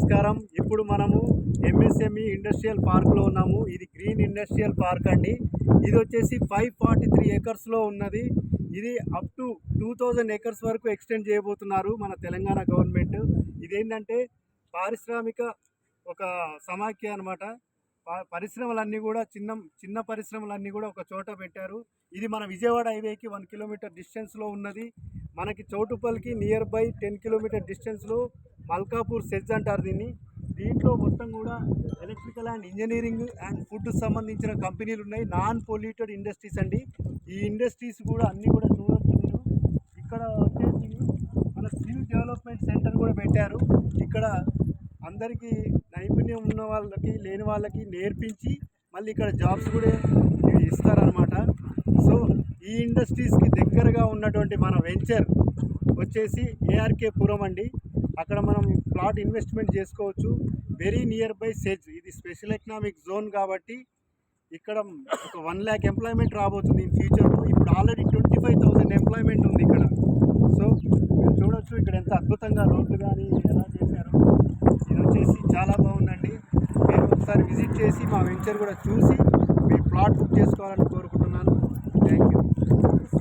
నమస్కారం. ఇప్పుడు మనము ఎంఎస్ఎంఈ ఇండస్ట్రియల్ పార్క్లో ఉన్నాము. ఇది గ్రీన్ ఇండస్ట్రియల్ పార్క్ అండి. ఇది వచ్చేసి 543 ఏకర్స్లో ఉన్నది. ఇది అప్ టు 2000 ఏకర్స్ వరకు ఎక్స్టెండ్ చేయబోతున్నారు మన తెలంగాణ గవర్నమెంట్. ఇదేంటంటే పారిశ్రామిక ఒక సమాఖ్య అనమాట. పరిశ్రమలన్నీ కూడా చిన్న పరిశ్రమలన్నీ కూడా ఒక చోట పెట్టారు. ఇది మన విజయవాడ హైవేకి 1 కిలోమీటర్ డిస్టెన్స్లో ఉన్నది. మనకి చౌటుప్పల్కి నియర్ బై 10 కిలోమీటర్ డిస్టెన్స్లో మల్కాపూర్ సెజ్ అంటారు దీన్ని. దీంట్లో మొత్తం కూడా electrical and engineering and food సంబంధించిన కంపెనీలు ఉన్నాయి. నాన్ పొల్యూటెడ్ ఇండస్ట్రీస్ అండి. ఈ ఇండస్ట్రీస్ కూడా అన్నీ కూడా చూడొచ్చు మీరు. ఇక్కడ వచ్చేసి మన స్కిల్ డెవలప్మెంట్ సెంటర్ కూడా పెట్టారు. ఇక్కడ అందరికీ నైపుణ్యం ఉన్న వాళ్ళకి లేని వాళ్ళకి నేర్పించి మళ్ళీ ఇక్కడ జాబ్స్ కూడా ఇస్తారనమాట. సో ఈ ఇండస్ట్రీస్కి దగ్గరగా ఉన్నటువంటి మన వెంచర్ వచ్చేసి ఏఆర్కే పురం అండి. అక్కడ మనం ప్లాట్ ఇన్వెస్ట్మెంట్ చేసుకోవచ్చు. Very near by SEZ. ఇది స్పెషల్ ఎకనామిక్ జోన్ కాబట్టి ఇక్కడ ఒక 1 lakh ఎంప్లాయ్మెంట్ రాబోతుంది ఇన్ ఫ్యూచర్లో. ఇప్పుడు ఆల్రెడీ 25,000 ఎంప్లాయ్మెంట్ ఉంది ఇక్కడ. సో మీరు చూడొచ్చు ఇక్కడ ఎంత అద్భుతంగా రోడ్లు కానీ ఎలా చేశారు. ఇది వచ్చేసి చాలా బాగుందండి. మీరు ఒకసారి విజిట్ చేసి మా వెంచర్ కూడా చూసి మీ ప్లాట్ బుక్ చేసుకోవాలని కోరుకుంటున్నాను.